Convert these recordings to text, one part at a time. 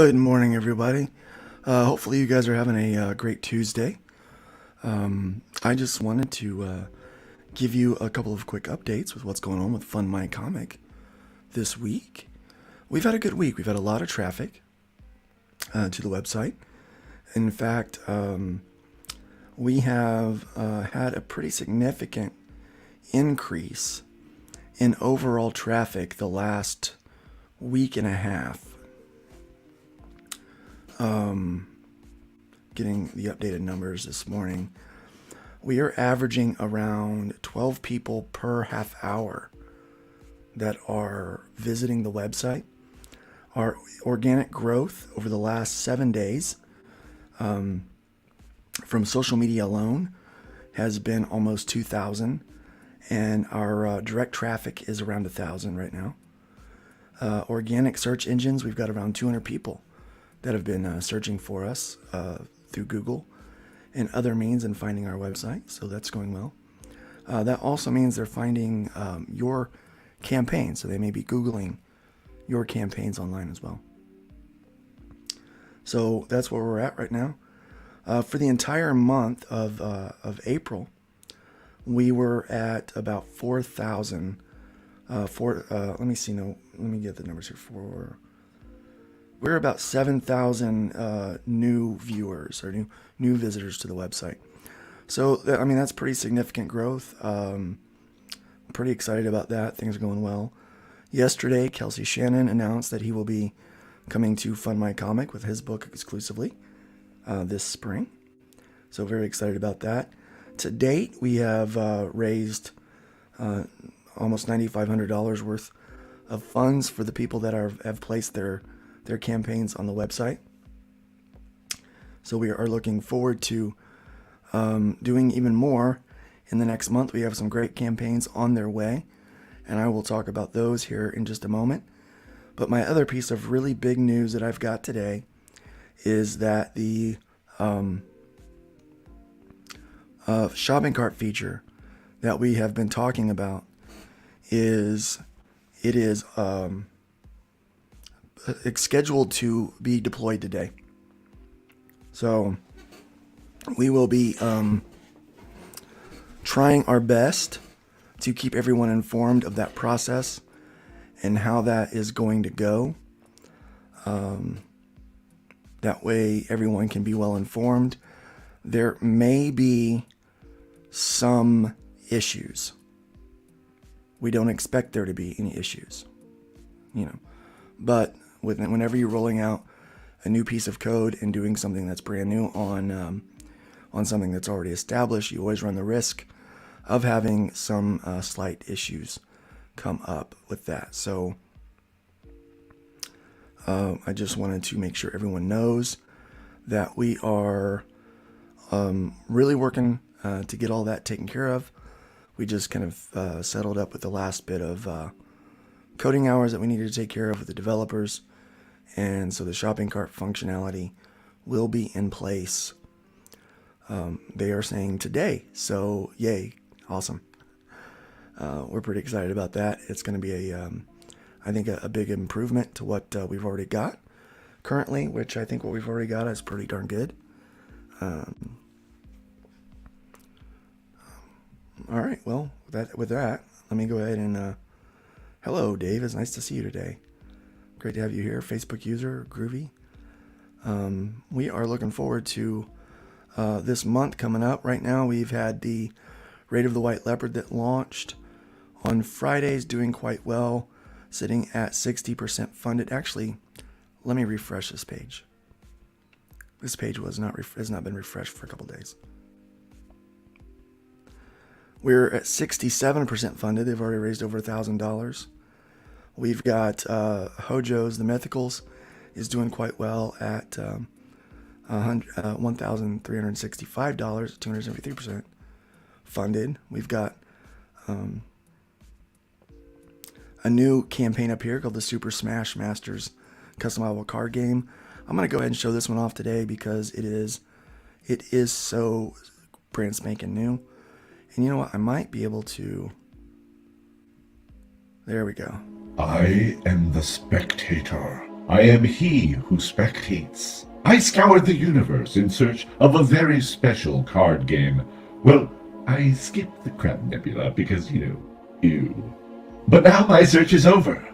Good morning, everybody. Hopefully you guys are having a great Tuesday. I just wanted to give you a couple of quick updates with what's going on with FundMyComic this week. We've had a good week. We've had a lot of traffic to the website. In fact, we have had a pretty significant increase in overall traffic the last week and a half. Getting the updated numbers this morning, we are averaging around 12 people per half hour that are visiting the website. Our organic growth over the last 7 days from social media alone has been almost 2,000, and our direct traffic is around 1,000 right now. Organic search engines, we've got around 200 people that have been searching for us through Google and other means and finding our website, so that's going well. That also means they're finding your campaign, so they may be Googling your campaigns online as well. So that's where we're at right now. For the entire month of April, we were at about 4,000. Let me see. No, let me get the numbers here. We're about 7,000 new viewers or new visitors to the website. So, I mean, that's pretty significant growth. I'm pretty excited about that. Things are going well. Yesterday, Kelsey Shannon announced that he will be coming to FundMyComic with his book exclusively this spring. So very excited about that. To date, we have raised almost $9,500 worth of funds for the people that have placed their campaigns on the website. So we are looking forward to doing even more in the next month. We have some great campaigns on their way, and I will talk about those here in just a moment. But my other piece of really big news that I've got today is that the shopping cart feature that we have been talking about is it's scheduled to be deployed today. So we will be trying our best to keep everyone informed of that process and how that is going to go. That way everyone can be well informed. There may be some issues. We don't expect there to be any issues, but whenever you're rolling out a new piece of code and doing something that's brand new on something that's already established, you always run the risk of having some slight issues come up with that. So I just wanted to make sure everyone knows that we are really working to get all that taken care of. We just kind of settled up with the last bit of coding hours that we needed to take care of with the developers. And so the shopping cart functionality will be in place. They are saying today. So yay, awesome. We're pretty excited about that. It's going to be I think a big improvement to what we've already got currently, which I think what we've already got is pretty darn good. All right, well, with that, let me go ahead and hello, Dave. It's nice to see you today. Great to have you here, Facebook user, Groovy. We are looking forward to this month coming up. Right now, we've had the Raid of the White Leopard that launched on Fridays, doing quite well, sitting at 60% funded. Actually, let me refresh this page. This page has not been refreshed for a couple days. We're at 67% funded. They've already raised over $1,000. We've got Hojo's, the Mythicals, is doing quite well at $1,365, 273% funded. We've got a new campaign up here called the Super Smash Masters customizable card game. I'm going to go ahead and show this one off today because it is so brand spanking new. And you know what? I might be able to... There we go. I am the spectator. I am he who spectates. I scoured the universe in search of a very special card game. Well, I skipped the Crab Nebula because, ew. But now my search is over.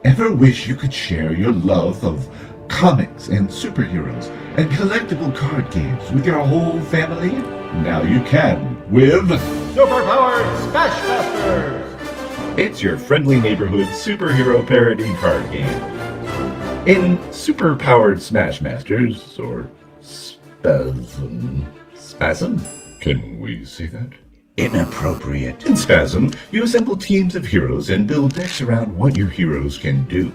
Ever wish you could share your love of comics and superheroes and collectible card games with your whole family? Now you can with Superpowered Smashmasters! It's your friendly neighborhood superhero parody card game. In Superpowered Smashmasters, or Spasm? Can we say that? Inappropriate. In Spasm, you assemble teams of heroes and build decks around what your heroes can do.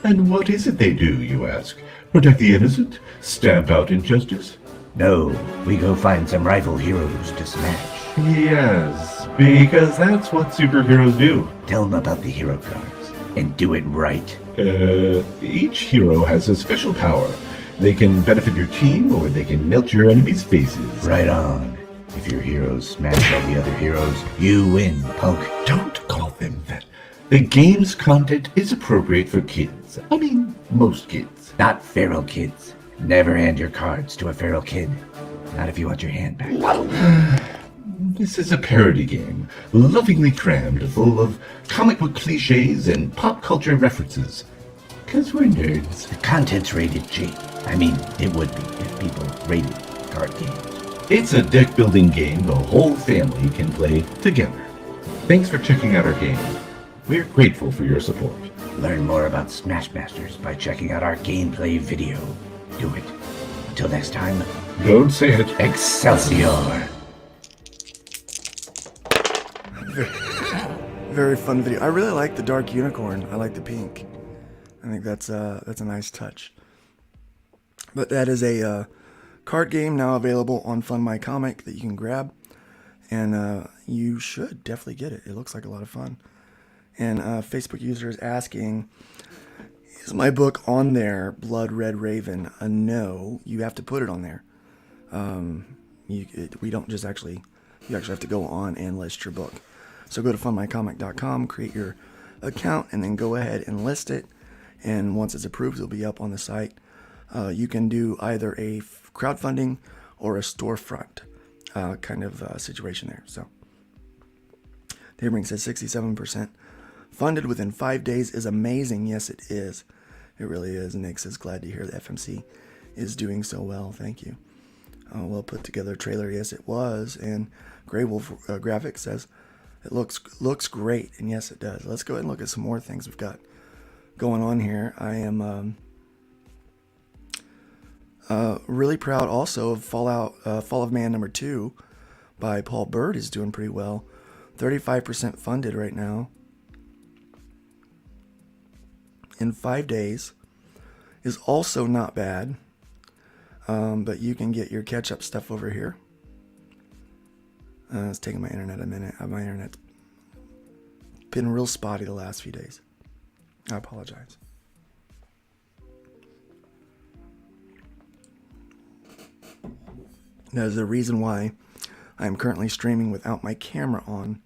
And what is it they do, you ask? Protect the innocent? Stamp out injustice? No, we go find some rival heroes to smash. Yes, because that's what superheroes do. Tell them about the hero cards, and do it right. Each hero has a special power. They can benefit your team, or they can melt your enemies' faces. Right on. If your heroes smash all the other heroes, you win, punk. Don't call them that. The game's content is appropriate for kids. I mean, most kids. Not feral kids. Never hand your cards to a feral kid. Not if you want your hand back. This is a parody game, lovingly crammed full of comic book cliches and pop culture references. 'Cause we're nerds. The content's rated G. I mean, it would be if people rated card games. It's a deck-building game the whole family can play together. Thanks for checking out our game. We're grateful for your support. Learn more about Smashmasters by checking out our gameplay video. Do it. Until next time, Don't say it. Excelsior! Very fun video. I really like the dark unicorn. I like the pink. I think that's a nice touch. But that is a card game now available on FundMyComic that you can grab, and you should definitely get it. It looks like a lot of fun. And Facebook user is asking, is my book on there, Blood Red Raven? No, you have to put it on there. We don't just actually, you actually have to go on and list your book. So go to fundmycomic.com, create your account, and then go ahead and list it. And once it's approved, it'll be up on the site. You can do either a crowdfunding or a storefront kind of situation there. So Daybring says 67% funded within 5 days is amazing. Yes, it is. It really is. Nick says glad to hear the FMC is doing so well. Thank you. Well put together trailer. Yes, it was. And Grey Wolf Graphics says it looks great. And yes, it does. Let's go ahead and look at some more things we've got going on here. I am really proud also of Fall of Man #2 by Paul Bird is doing pretty well. 35% funded right now. In 5 days is also not bad. But you can get your catch-up stuff over here. It's taking my internet a minute. My internet's been real spotty the last few days. I apologize. That is the reason why I am currently streaming without my camera on.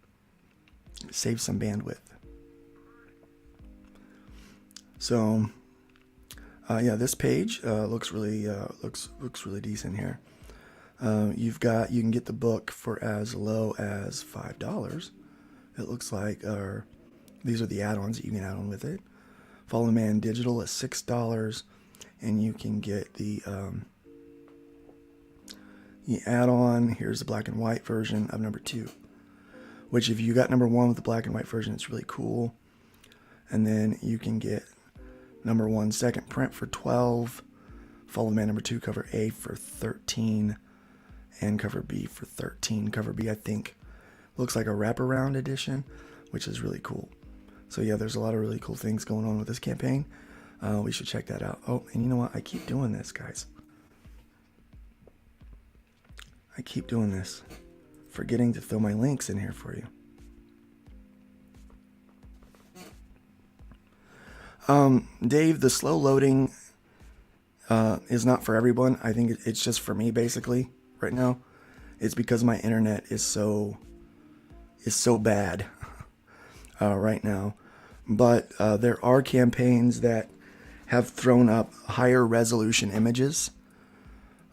Save some bandwidth. So, yeah, this page looks really looks really decent here. You can get the book for as low as $5. It looks like, these are the add-ons that you can add on with it. Follow the Man Digital at $6, and you can get the add-on. Here's the black and white version of #2, which if you got #1 with the black and white version, it's really cool. And then you can get #1 second print for $12, Follow the Man #2 cover A for $13, and cover B for $13. Cover B, I think, looks like a wraparound edition, which is really cool. So yeah, there's a lot of really cool things going on with this campaign. We should check that out. Oh, and you know what? I keep doing this, guys. I keep doing this. Forgetting to throw my links in here for you. Dave, the slow loading is not for everyone. I think it's just for me, basically, right now. It's because my internet is so bad right now. But there are campaigns that have thrown up higher resolution images,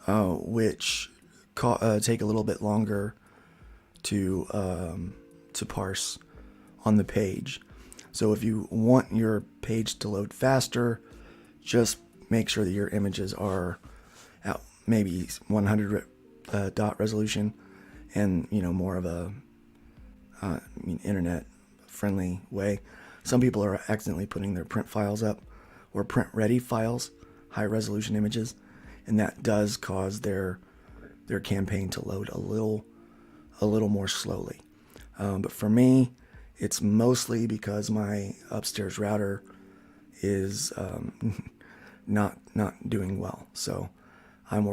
which take a little bit longer to parse on the page. So if you want your page to load faster, just make sure that your images are at maybe 100 dot resolution, and more of a internet friendly way. Some people are accidentally putting their print files up, or print ready files, high resolution images, and that does cause their campaign to load a little more slowly. But for me, it's mostly because my upstairs router is not doing well. So I'm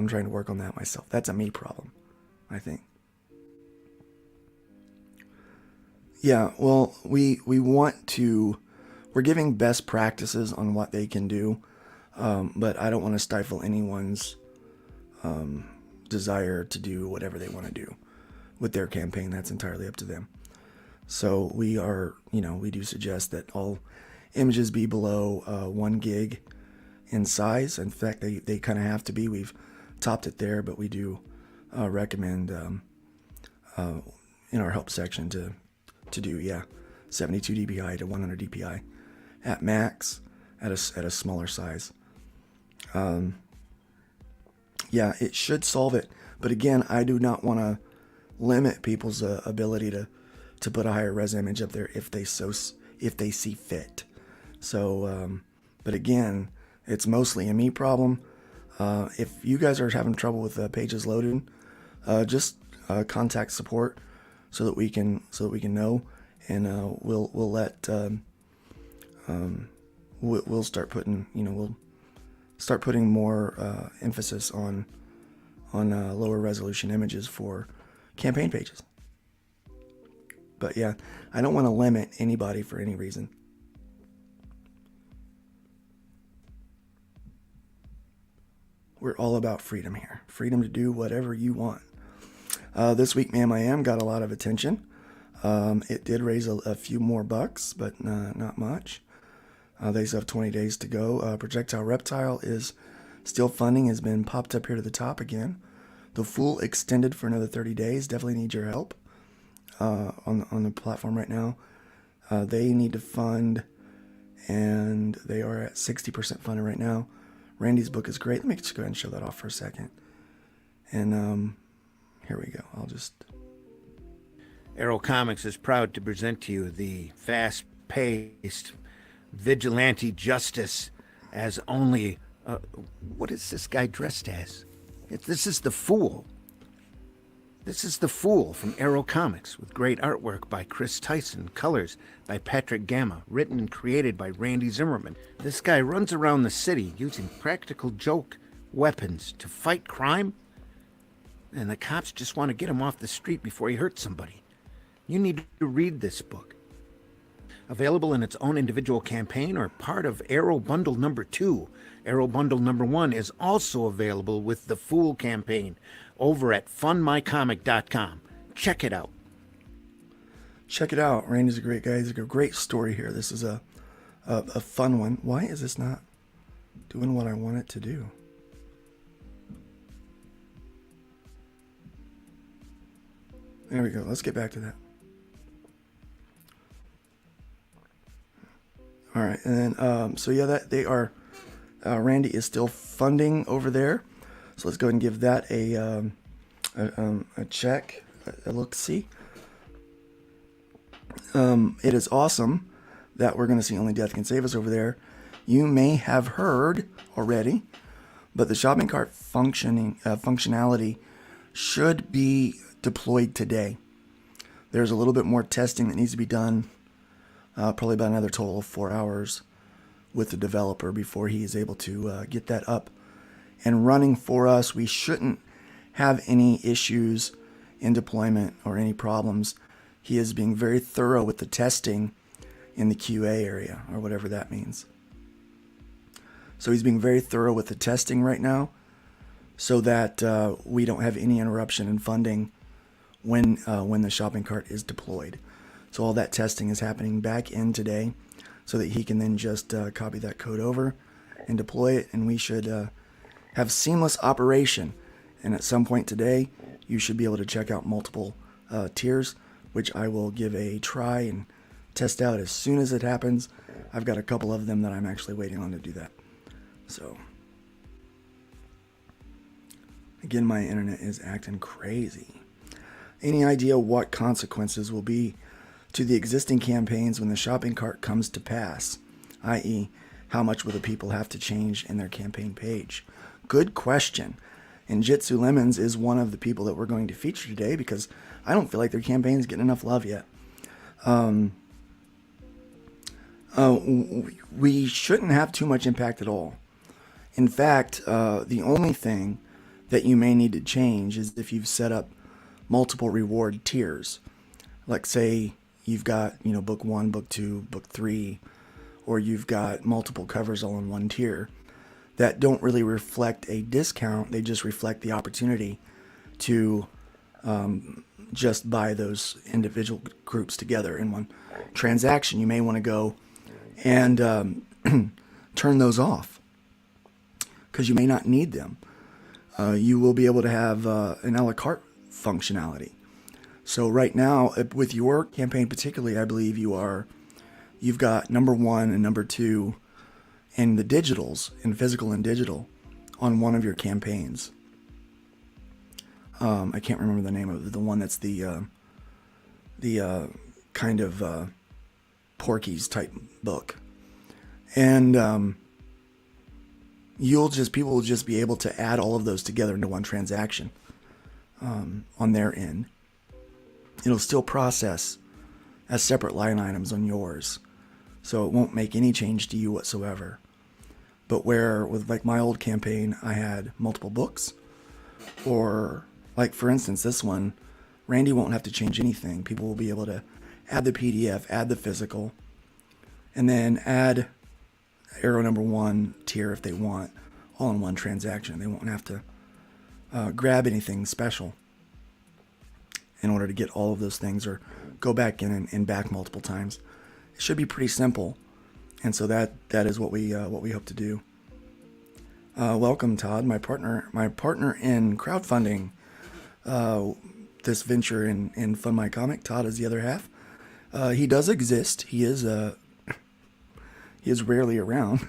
trying to work on that myself. That's a me problem, I think. Yeah, well, we're giving best practices on what they can do, but I don't want to stifle anyone's desire to do whatever they want to do with their campaign. That's entirely up to them. So we do suggest that all images be below 1 gig in size. In fact, they kind of have to be. We've topped it there, but we do recommend in our help section to do 72 dpi to 100 dpi at max at a smaller size. It should solve it, but again, I do not want to limit people's ability to put a higher res image up there if they see fit. So but again, it's mostly a me problem. If you guys are having trouble with pages loading, just contact support so that we can know, and we'll start putting more emphasis on lower resolution images for campaign pages. But yeah, I don't want to limit anybody for any reason. We're all about freedom here. Freedom to do whatever you want. This week, Ma'am I Am got a lot of attention. It did raise a few more bucks, but not much. They still have 20 days to go. Projectile Reptile is still funding, has been popped up here to the top again. The Fool extended for another 30 days. Definitely need your help on the platform right now. They need to fund, and they are at 60% funded right now. Randy's book is great. Let me just go ahead and show that off for a second. And here we go. Arrow Comics is proud to present to you the fast-paced vigilante justice as only... what is this guy dressed as? This is the Fool. This is the Fool from Arrow Comics, with great artwork by Chris Tyson, colors by Patrick Gamma, written and created by Randy Zimmerman. This guy runs around the city using practical joke weapons to fight crime, and the cops just want to get him off the street before he hurts somebody. You need to read this book. Available in its own individual campaign or part of Arrow Bundle number 2. Arrow Bundle number 1 is also available with the Fool campaign over at FundMyComic.com. Check it out. Check it out. Randy's a great guy. He's a great story here. This is a fun one. Why is this not doing what I want it to do? There we go. Let's get back to that. All right, and then that they are. Randy is still funding over there, so let's go ahead and give that a check, a look. See, it is awesome that we're going to see Only Death Can Save Us over there. You may have heard already, but the shopping cart functionality should be deployed today. There's a little bit more testing that needs to be done. Probably about another total of 4 hours with the developer before he is able to get that up and running for us. We shouldn't have any issues in deployment or any problems. He is being very thorough with the testing in the QA area, or whatever that means. So he's being very thorough with the testing right now so that we don't have any interruption in funding when the shopping cart is deployed. So all that testing is happening back in today. so that he can then just copy that code over and deploy it, and we should have seamless operation. And at some point today, you should be able to check out multiple tiers, which I will give a try and test out as soon as it happens. I've got a couple of them that I'm actually waiting on to do that. So, again, my internet is acting crazy. Any idea what consequences will be to the existing campaigns when the shopping cart comes to pass? I.e., how much will the people have to change in their campaign page? Good question. And Jitsu Lemons is one of the people that we're going to feature today because I don't feel like their campaign's getting enough love yet. We shouldn't have too much impact at all. In fact, the only thing that you may need to change is if you've set up multiple reward tiers. Like say you've got, book 1, book 2, book 3, or you've got multiple covers all in one tier that don't really reflect a discount. They just reflect the opportunity to just buy those individual groups together in one transaction. You may want to go and turn those off because you may not need them. You will be able to have an a la carte functionality. So right now, with your campaign particularly, I believe you've got number 1 and number 2 in the digitals, in physical and digital, on one of your campaigns. I can't remember the name of it, the one that's the kind of Porky's type book. And people will just be able to add all of those together into one transaction on their end. It'll still process as separate line items on yours, so it won't make any change to you whatsoever. But where with like my old campaign, I had multiple books, or like for instance this one, Randy won't have to change anything. People will be able to add the PDF, add the physical, and then add arrow number 1 tier if they want, all in one transaction. They won't have to grab anything special in order to get all of those things, or go back in and back multiple times. It should be pretty simple, and so that is what we hope to do. Welcome, Todd, my partner in crowdfunding this venture in FundMyComic. Todd is the other half. He does exist. He is rarely around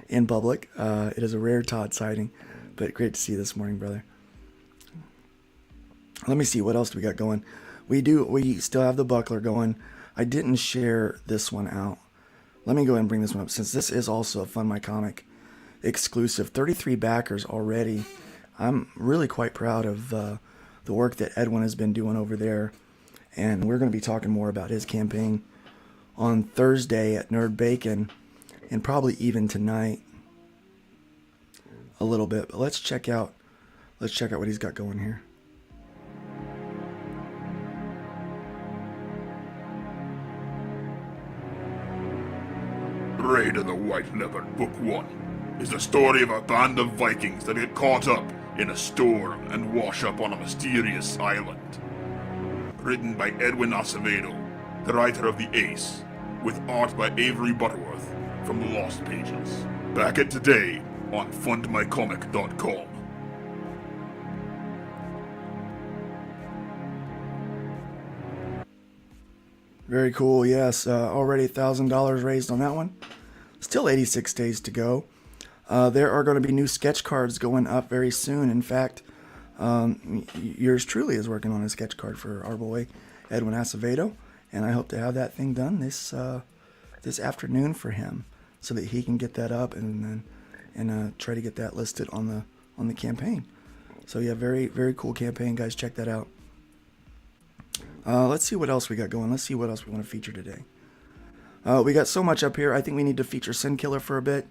in public. It is a rare Todd sighting, but great to see you this morning, brother. Let me see, what else do we got going? We still have the buckler going. I didn't share this one out. Let me go ahead and bring this one up, since this is also a FundMyComic exclusive. 33 backers already. I'm really quite proud of the work that Edwin has been doing over there, and we're going to be talking more about his campaign on Thursday at Nerd Bacon, and probably even tonight a little bit. But let's check out what he's got going here. Raid of the White Leopard, Book 1, is the story of a band of Vikings that get caught up in a storm and wash up on a mysterious island. Written by Edwin Acevedo, the writer of The Ace, with art by Avery Butterworth from The Lost Pages. Back it today on FundMyComic.com. Very cool, yes. Already $1,000 raised on that one. Still 86 days to go. There are going to be new sketch cards going up very soon. In fact, yours truly is working on a sketch card for our boy Edwin Acevedo, and I hope to have that thing done this afternoon for him, so that he can get that up and try to get that listed on the campaign. So yeah, very very cool campaign, guys. Check that out. Let's see what else we got going. Let's see what else we want to feature today. We got so much up here. I think we need to feature Sin Killer for a bit.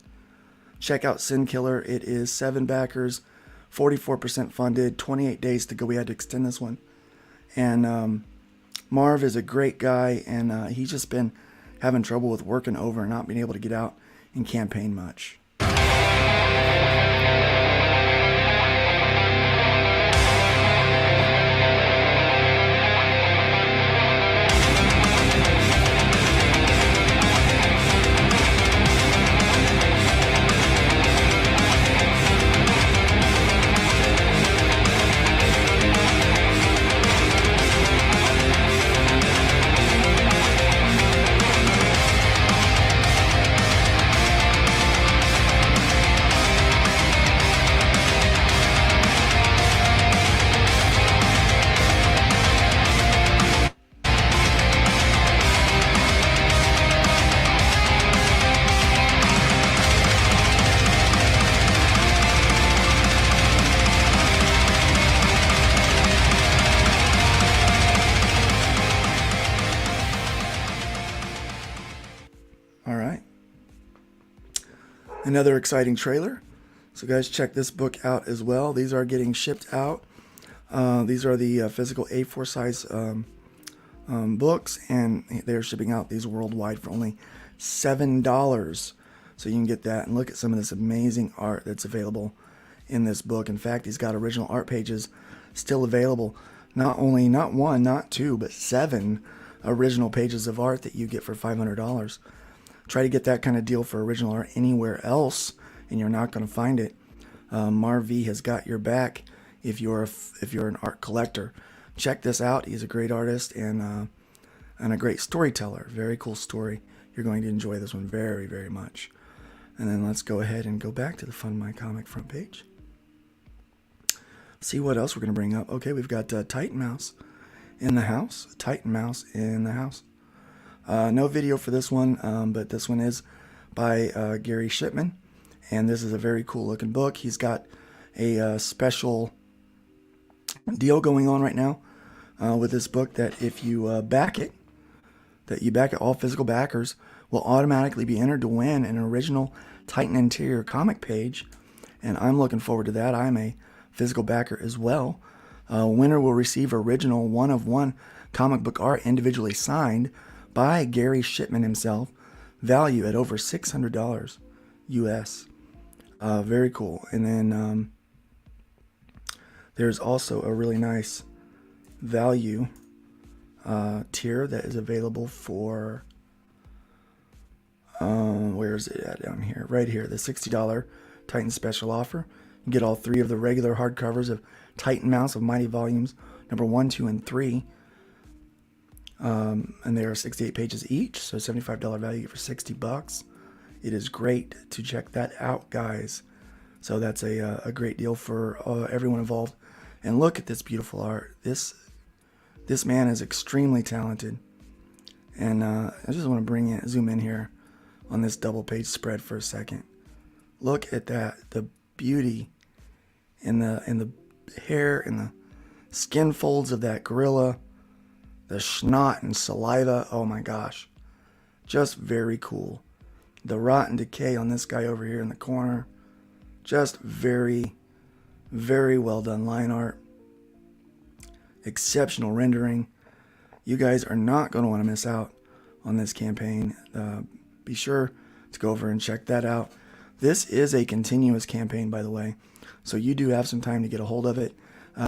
Check out Sin Killer. It is 7 backers, 44% funded, 28 days to go. We had to extend this one. And Marv is a great guy, and he's just been having trouble with working over and not being able to get out and campaign much. All right. Another exciting trailer. So guys, check this book out as well. These are getting shipped out. These are the physical A4 size books, and they're shipping out these worldwide for only $7. So you can get that and look at some of this amazing art that's available in this book. In fact, he's got original art pages still available. Not one, not two, but 7 original pages of art that you get for $500. Try to get that kind of deal for original art anywhere else, and you're not going to find it. Marv has got your back if you're an art collector. Check this out. He's a great artist and a great storyteller. Very cool story. You're going to enjoy this one very, very much. And then let's go ahead and go back to the FundMyComic front page. See what else we're going to bring up. Okay, we've got Titan Mouse in the house. Titan Mouse in the house. No video for this one, but this one is by Gary Shipman. And this is a very cool looking book. He's got a special deal going on right now with this book that if you back it, all physical backers will automatically be entered to win an original Titan Interior comic page. And I'm looking forward to that. I'm a physical backer as well. Winner will receive original 1-of-1 comic book art individually signed by Gary Shipman himself, value at over $600 US. Very cool. And then there's also a really nice value tier that is available for where is it at? Down here, right here, the $60 Titan special offer. You get all 3 of the regular hardcovers of Titan Mouse of Mighty Volumes number 1, 2, and 3. And they are 68 pages each, so $75 value for $60. It is great to check that out, guys. So that's a great deal for everyone involved. And look at this beautiful art. This man is extremely talented. And I just want to zoom in here on this double page spread for a second. Look at that, the beauty in the hair and the skin folds of that gorilla, the snot and saliva. Oh my gosh, just very cool. The rot and decay on this guy over here in the corner, just very, very well done line art. Exceptional rendering. You guys are not going to want to miss out on this campaign. Be sure to go over and check that out. This is a continuous campaign, by the way, so you do have some time to get a hold of it.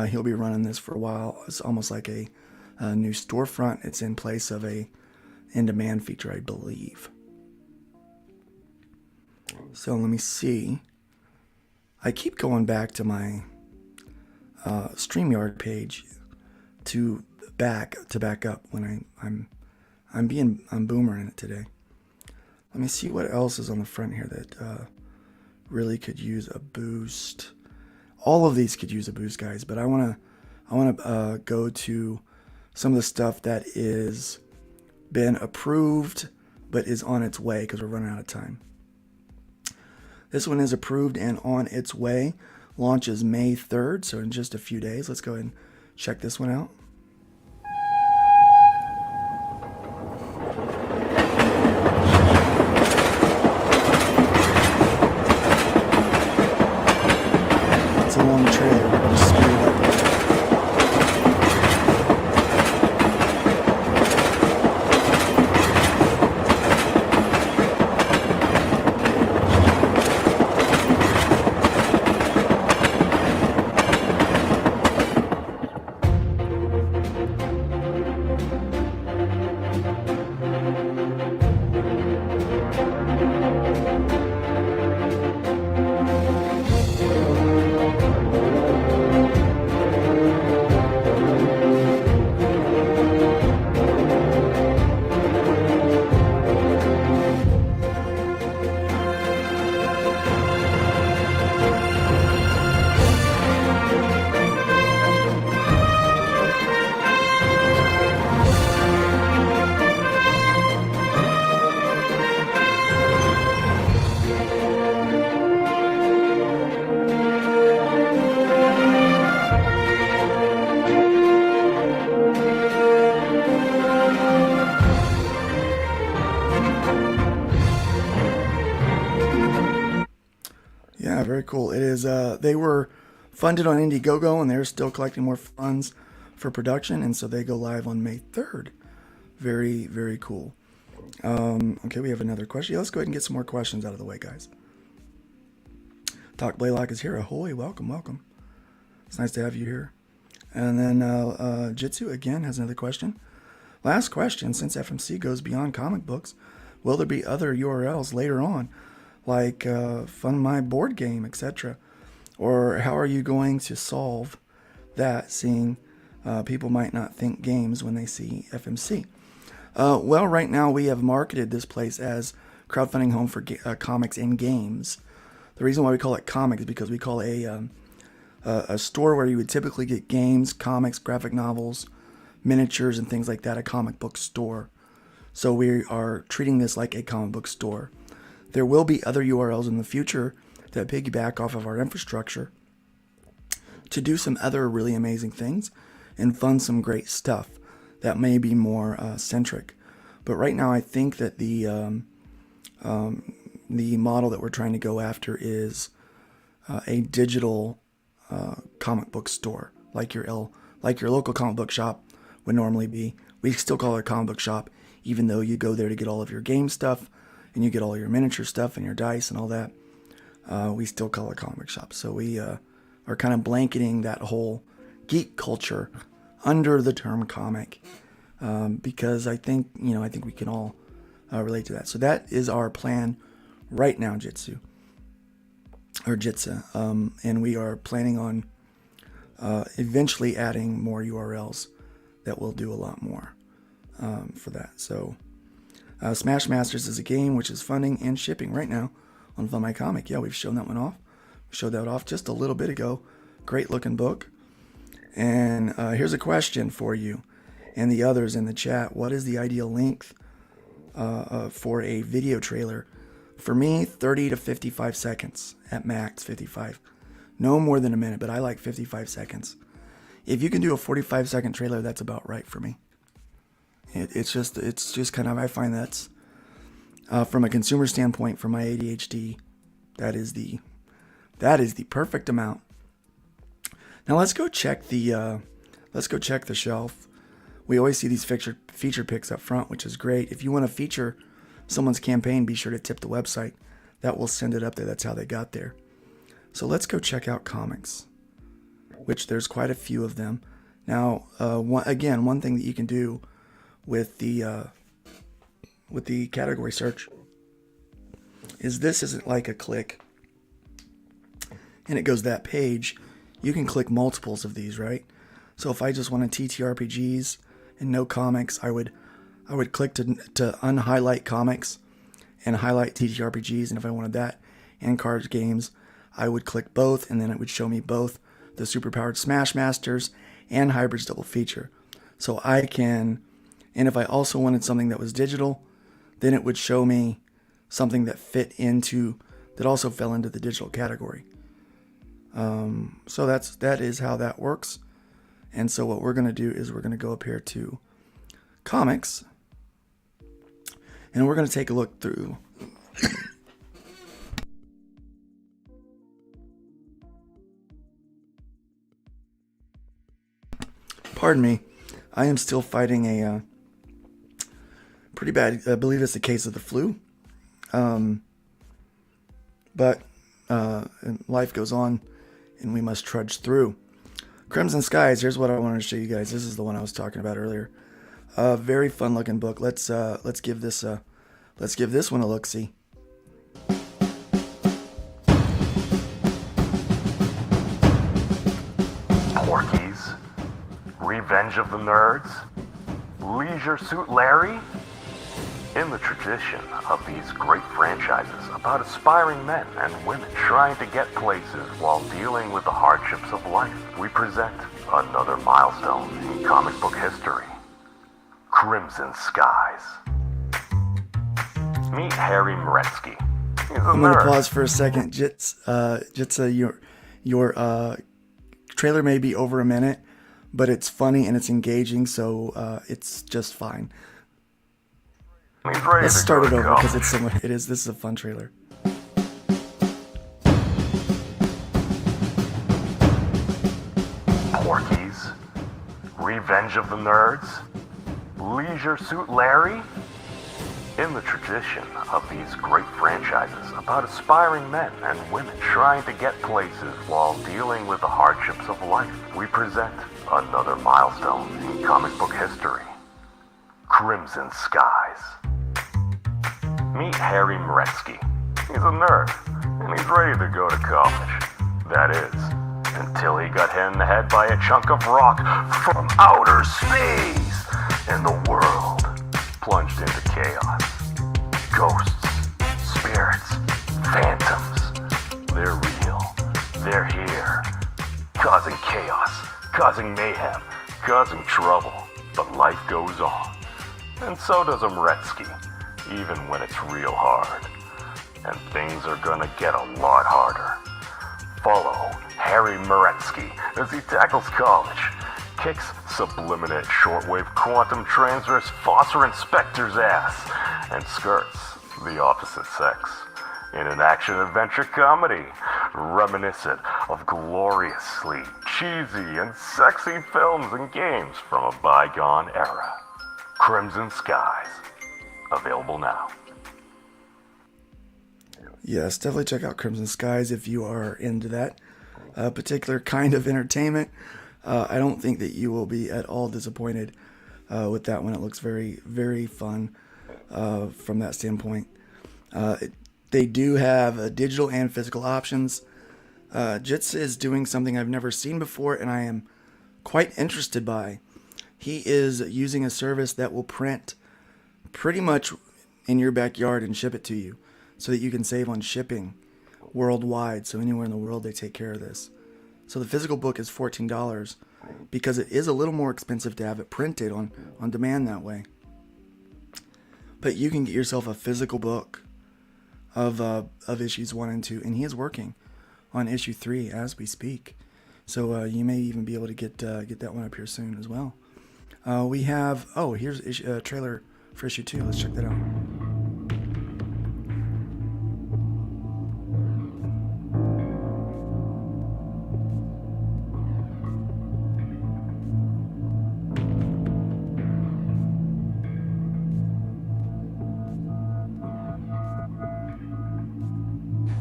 He'll be running this for a while. It's almost like a new storefront. It's in place of a in-demand feature, I believe. So let me see. I keep going back to my StreamYard page to back up when I'm boomering it today. Let me see what else is on the front here that really could use a boost. All of these could use a boost, guys, but I want to go to some of the stuff that is been approved but is on its way because we're running out of time. This one is approved and on its way. Launches May 3rd, so in just a few days. Let's go ahead and check this one out. It's a long trailer. We're going to speed it up. Yeah, very cool. It is. They were funded on Indiegogo, and they're still collecting more funds for production, and so they go live on May 3rd. Very, very cool. Okay, we have another question. Yeah, let's go ahead and get some more questions out of the way, guys. Doc Blaylock is here. Ahoy, welcome, welcome. It's nice to have you here. And then Jitsu again has another question. Last question, since FMC goes beyond comic books, will there be other URLs later on, like Fund My Board Game, etc.? Or how are you going to solve that, seeing people might not think games when they see FMC? Well, right now we have marketed this place as crowdfunding home for comics and games. The reason why we call it comics is because we call a store where you would typically get games, comics, graphic novels, miniatures, and things like that, a comic book store. So we are treating this like a comic book store. There will be other URLs in the future that piggyback off of our infrastructure to do some other really amazing things and fund some great stuff that may be more centric. But right now I think that the model that we're trying to go after is a digital comic book store, like your local comic book shop would normally be. We still call it a comic book shop, even though you go there to get all of your game stuff and you get all your miniature stuff and your dice and all that. We still call it a comic book shop. So we are kind of blanketing that whole geek culture under the term comic, because I think we can all relate to that. So that is our plan right now, Jitsu. And we are planning on eventually adding more URLs that will do a lot more for that. So Smash Masters is a game which is funding and shipping right now on FundMyComic. Yeah, we've shown that one off. We showed that off just a little bit ago. Great looking book. And here's a question for you and the others in the chat. What is the ideal length for a video trailer? For me, 30 to 55 seconds at max. 55. No more than a minute, but I like 55 seconds. If you can do a 45-second trailer, that's about right for me. It's just kind of, I find that's from a consumer standpoint, for my ADHD, that is the perfect amount. Now let's go check the shelf. We always see these feature picks up front, which is great. If you want to feature someone's campaign, be sure to tip the website. That will send it up there. That's how they got there. So let's go check out comics, which there's quite a few of them. Now, one thing that you can do with the category search is this isn't like a click and it goes to that page. You can click multiples of these, right? So if I just wanted TTRPGs and no comics, I would click to unhighlight comics and highlight TTRPGs. And if I wanted that and cards games, I would click both, and then it would show me both the superpowered Smash Masters and Hybrids double feature. So I can, and if I also wanted something that was digital, then it would show me something that also fell into the digital category. So that is how that works. And so what we're going to do is we're going to go up here to comics, and we're going to take a look through. Pardon me. I am still fighting a pretty bad, I believe it's a case of the flu. But life goes on, and we must trudge through. Crimson Skies, here's what I wanted to show you guys. This is the one I was talking about earlier. Very fun looking book. Let's give this one a look-see. Porky's, Revenge of the Nerds, Leisure Suit Larry. In the tradition of these great franchises about aspiring men and women trying to get places while dealing with the hardships of life, we present another milestone in comic book history. Crimson Skies. Meet Harry Moretsky. He's a I'm going to nerd. pause for a second. Jitsa, your trailer may be over a minute, but it's funny and it's engaging, so it's just fine. He's ready Let's to start it go. over because this is a fun trailer. Revenge of the Nerds? Leisure Suit Larry? In the tradition of these great franchises about aspiring men and women trying to get places while dealing with the hardships of life, we present another milestone in comic book history. Crimson Skies. Meet Harry Meretsky. He's a nerd, and he's ready to go to college. That is, until he got hit in the head by a chunk of rock from outer space, and the world plunged into chaos. Ghosts, spirits, phantoms, they're real. They're here, causing chaos, causing mayhem, causing trouble. But life goes on. And so does a Meretsky, even when it's real hard. And things are gonna get a lot harder. Follow Harry Meretsky as he tackles college, kicks subliminate shortwave quantum transverse phosphor inspector's ass, and skirts the opposite sex in an action-adventure comedy reminiscent of gloriously cheesy and sexy films and games from a bygone era. Crimson Skies. Available now. Yes, definitely check out Crimson Skies if you are into that particular kind of entertainment. I don't think that you will be at all disappointed with that one. It looks very, very fun from that standpoint. They do have digital and physical options. Jits is doing something I've never seen before, and I am quite interested by. He is using a service that will print pretty much in your backyard and ship it to you so that you can save on shipping worldwide. So anywhere in the world, they take care of this. So the physical book is $14 because it is a little more expensive to have it printed on demand that way. But you can get yourself a physical book of issues 1 and 2, and he is working on issue 3 as we speak. So you may even be able to get that one up here soon as well. We have, here's a trailer for issue 2. Let's check that out.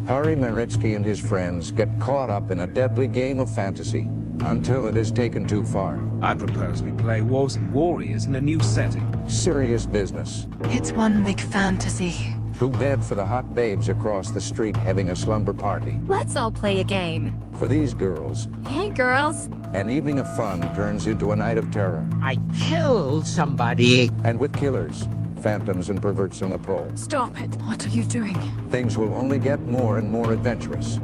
Harry Meretsky and his friends get caught up in a deadly game of fantasy until it is taken too far. I propose we play Wolves and Warriors in a new setting. Serious business. It's one big fantasy. Too bad for the hot babes across the street having a slumber party. Let's all play a game. For these girls, Hey, girls. an evening of fun turns into a night of terror. I killed somebody. And with killers, phantoms, and perverts on the prowl, Stop it. What are you doing? things will only get more and more adventurous.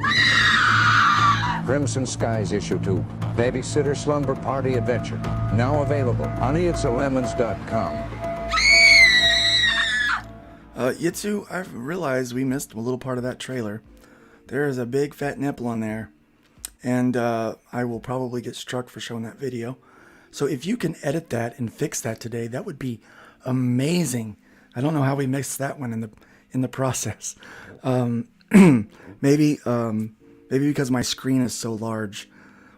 Crimson Skies Issue 2, Babysitter Slumber Party Adventure. Now available on itsalemons.com. Yitsu, I've realized we missed a little part of that trailer. There is a big fat nipple on there, and I will probably get struck for showing that video. So if you can edit that and fix that today, that would be amazing. I don't know how we missed that one in the process. Maybe because my screen is so large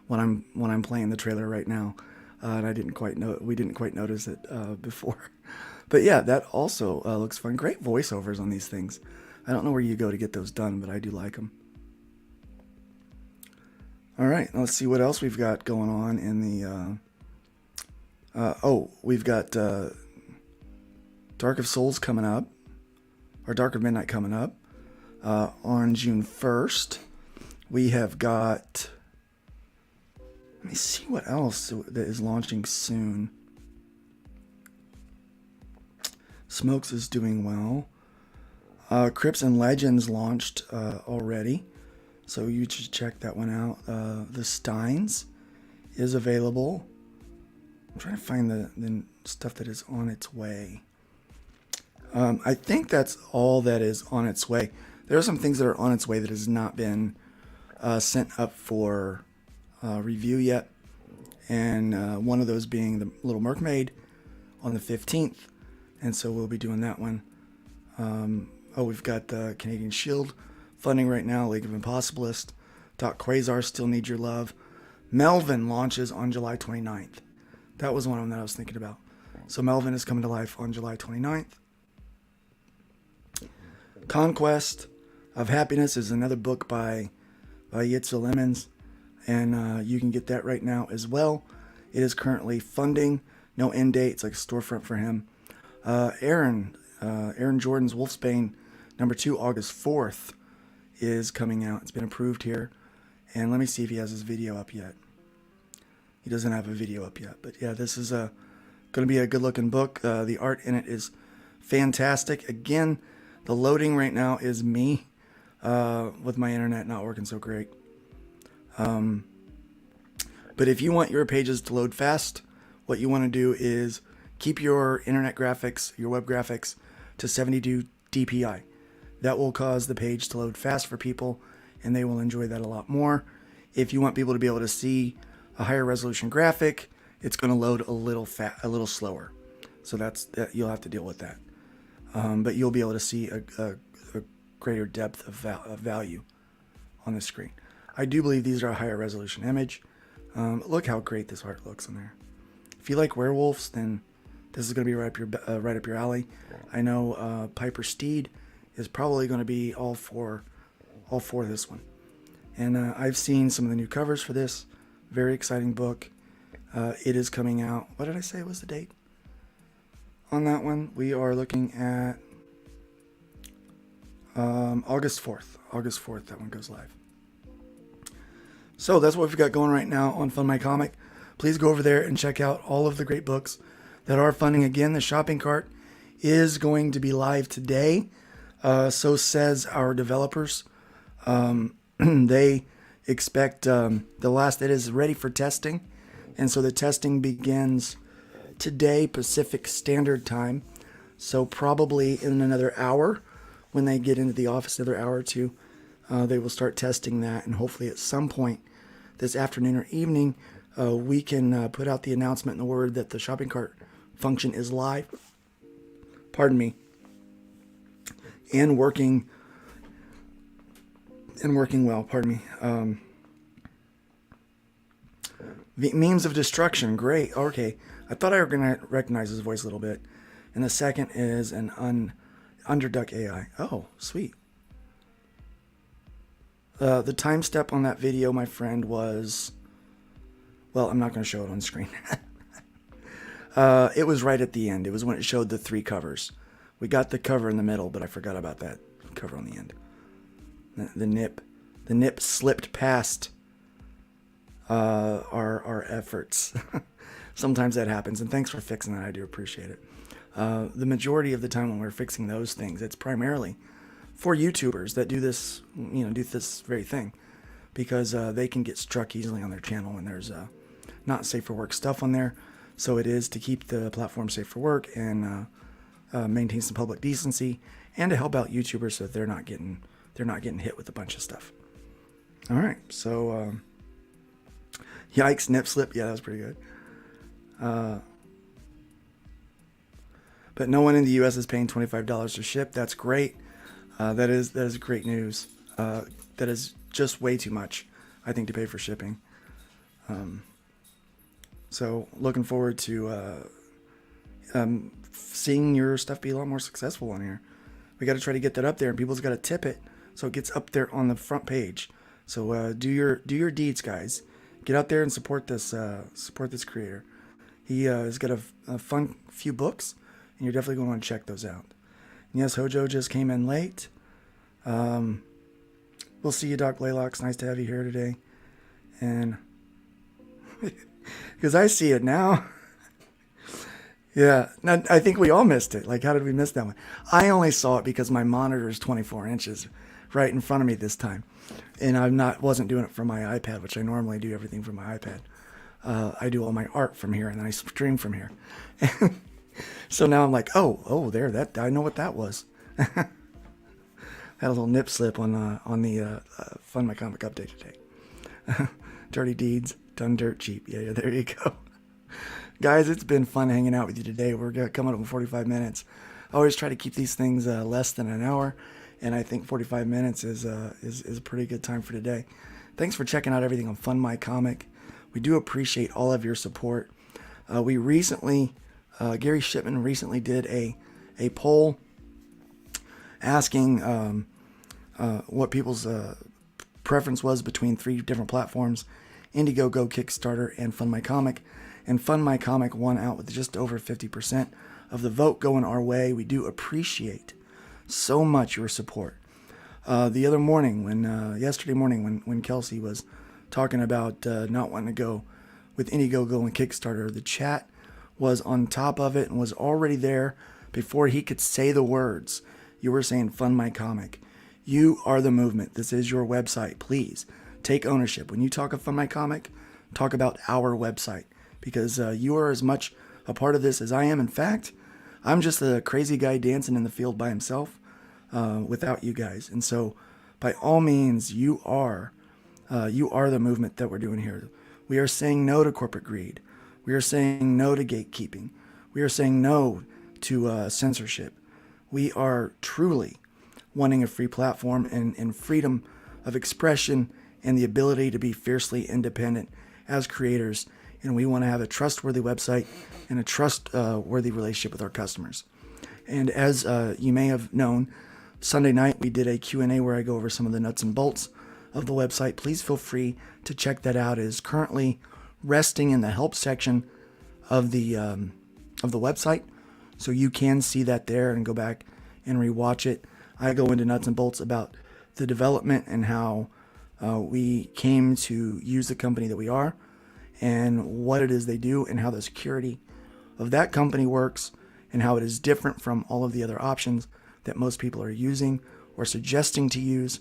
when I'm playing the trailer right now, and we didn't quite notice it before. But yeah, that also looks fun. Great voiceovers on these things. I don't know where you go to get those done, but I do like them. All right, let's see what else we've got going on in the. We've got Dark of Souls coming up, or Dark of Midnight coming up on June 1st. We have got. Let me see what else that is launching soon. Smokes is doing well. Crypts and Legends launched already, so you should check that one out. The Steins is available. I'm trying to find the stuff that is on its way. I think that's all that is on its way. There are some things that are on its way that has not been sent up for review yet, and one of those being the Little Mermaid on the 15th. And so we'll be doing that one. We've got the Canadian Shield funding right now. League of Impossibilist. Doc Quasar, Still Need Your Love. Melvin launches on July 29th. That was one of them that I was thinking about. So Melvin is coming to life on July 29th. Conquest of Happiness is another book by Yitza Lemons, and you can get that right now as well. It is currently funding, no end date. It's like a storefront for him. Aaron Jordan's Wolfsbane #2, August 4th, is coming out. It's been approved here, and let me see if he has his video up yet. He doesn't have a video up yet, but yeah, this is going to be a good-looking book. The art in it is fantastic. Again, the loading right now is me with my internet not working so great. But if you want your pages to load fast, what you want to do is keep your internet graphics, your web graphics, to 72 dpi. That will cause the page to load fast for people, and they will enjoy that a lot more. If you want people to be able to see a higher resolution graphic, it's going to load a little slower. So you'll have to deal with that. But you'll be able to see a greater depth of value on the screen. I do believe these are a higher resolution image. Look how great this art looks in there. If you like werewolves, then this is going to be right up your alley. I know Piper Steed is probably going to be all for this one. And I've seen some of the new covers for this. Very exciting book. It is coming out. What did I say was the date on that one? We are looking at August 4th. August 4th, that one goes live. So that's what we've got going right now on FundMyComic. Please go over there and check out all of the great books that are funding. Again, the shopping cart is going to be live today. So says our developers. They expect it is ready for testing. And so the testing begins today, Pacific Standard Time. So probably in another hour, when they get into the office, another hour or two, they will start testing that. And hopefully at some point this afternoon or evening, we can put out the announcement and the word that the shopping cart function is live. Pardon me. And working well. Pardon me. The memes of destruction. Great. Okay. I thought I recognized his voice a little bit. And the second is an Underduck AI. Oh, sweet. The time step on that video, my friend, was... Well, I'm not going to show it on screen. It was right at the end. It was when it showed the 3 covers. We got the cover in the middle, but I forgot about that cover on the end. The nip slipped past our efforts. Sometimes that happens, and thanks for fixing that. I do appreciate it. The majority of the time when we're fixing those things, it's primarily for YouTubers that do this, do this very thing, because they can get struck easily on their channel when there's not safe for work stuff on there. So it is to keep the platform safe for work and maintain some public decency, and to help out YouTubers so that they're not getting hit with a bunch of stuff. All right, so yikes, nip slip. Yeah, that was pretty good. But no one in the U.S. is paying $25 to ship. That's great. That is great news. That is just way too much, I think, to pay for shipping. So looking forward to seeing your stuff be a lot more successful on here. We got to try to get that up there, and people's got to tip it so it gets up there on the front page. So do your deeds, guys. Get out there and support this creator. He has got a fun few books, and you're definitely going to want to check those out. And yes, Hojo just came in late. We'll see you, Doc Blaylock. It's nice to have you here today. And because I see it now. Yeah, now, I think we all missed it. Like, how did we miss that one? I only saw it because my monitor is 24 inches right in front of me this time. And wasn't doing it from my iPad, which I normally do everything from my iPad. I do all my art from here, and then I stream from here. So now I'm like, oh, there, that I know what that was. Had a little nip slip on the FundMyComic update today. Dirty deeds done dirt cheap. Yeah, there you go. Guys, it's been fun hanging out with you today. We're coming up in 45 minutes. I always try to keep these things less than an hour, and I think 45 minutes is a pretty good time for today. Thanks for checking out everything on FundMyComic. We do appreciate all of your support. We recently, Gary Shipman recently did a poll asking what people's preference was between 3 different platforms: Indiegogo, Kickstarter, and FundMyComic. And FundMyComic won out with just over 50% of the vote going our way. We do appreciate so much your support. The other morning, yesterday morning, when Kelsey was talking about not wanting to go with Indiegogo and Kickstarter, the chat was on top of it and was already there before he could say the words. You were saying, FundMyComic, you are the movement. This is your website. Please take ownership. When you talk of FundMyComic, talk about our website, because you are as much a part of this as I am. In fact, I'm just a crazy guy dancing in the field by himself without you guys. And so by all means, you are the movement that we're doing here. We are saying no to corporate greed. We are saying no to gatekeeping. We are saying no to censorship. We are truly wanting a free platform and freedom of expression and the ability to be fiercely independent as creators. And we want to have a trustworthy website and a trustworthy relationship with our customers. And as you may have known, Sunday night we did a Q&A where I go over some of the nuts and bolts of the website. Please feel free to check that out. It is currently resting in the help section of the website, so you can see that there and go back and rewatch it. I go into nuts and bolts about the development and how we came to use the company that we are and what it is they do and how the security of that company works and how it is different from all of the other options that most people are using or suggesting to use.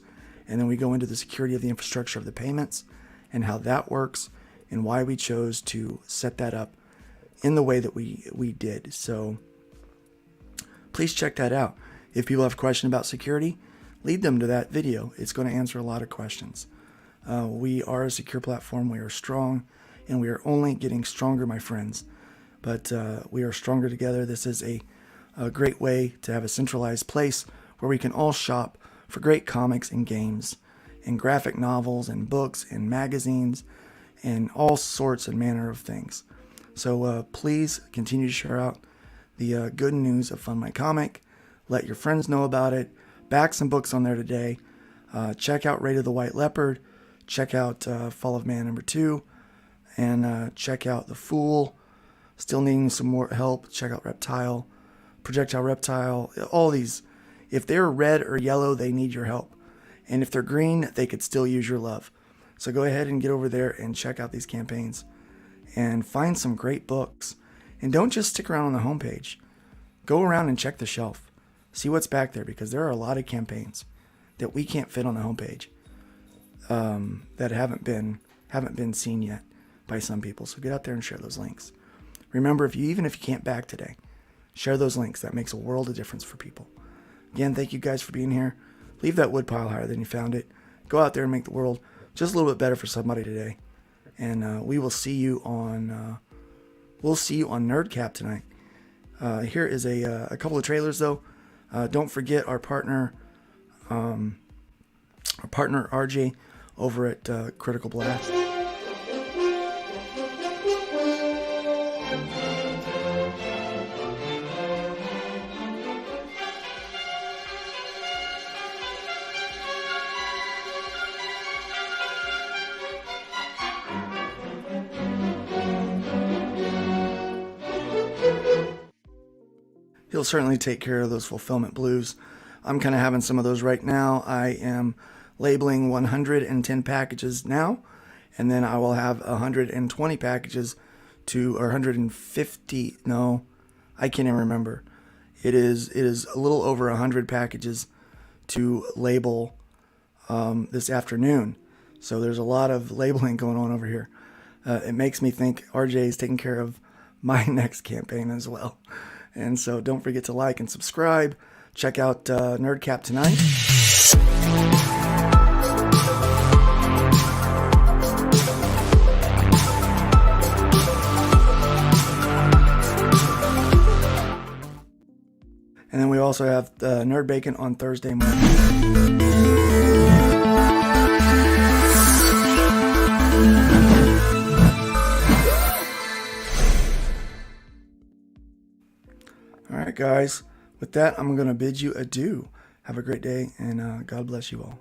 And then we go into the security of the infrastructure of the payments and how that works and why we chose to set that up in the way that we did. So please check that out. If people have questions about security, lead them to that video. It's going to answer a lot of questions. We are a secure platform. We are strong, and we are only getting stronger, my friends. But we are stronger together. This is a great way to have a centralized place where we can all shop for great comics and games and graphic novels and books and magazines and all sorts and manner of things. So please continue to share out the good news of FundMyComic. Let your friends know about it. Back some books on there today. Check out Raid of the White Leopard. Check out Fall of Man #2. And check out The Fool. Still needing some more help. Check out Reptile. Projectile Reptile. All these. If they're red or yellow, they need your help. And if they're green, they could still use your love. So go ahead and get over there and check out these campaigns. And find some great books. And don't just stick around on the homepage. Go around and check the shelf. See what's back there, because there are a lot of campaigns that we can't fit on the homepage that haven't been seen yet by some people. So get out there and share those links. Remember, even if you can't back today, share those links. That makes a world of difference for people. Again, thank you guys for being here. Leave that wood pile higher than you found it. Go out there and make the world just a little bit better for somebody today. And we will see you on Nerdcap tonight. Here is a couple of trailers though. Don't forget our partner RJ over at Critical Blast. He'll certainly take care of those fulfillment blues. I'm kind of having some of those right now. I am labeling 110 packages now, and then I will have 120 packages or 150. No, I can't even remember. It is a little over 100 packages to label this afternoon. So there's a lot of labeling going on over here. It makes me think RJ is taking care of my next campaign as well. And so don't forget to like and subscribe. Check out Nerdcap tonight. And then we also have Nerd Bacon on Thursday morning. guys. With that, I'm going to bid you adieu. Have a great day, and God bless you all.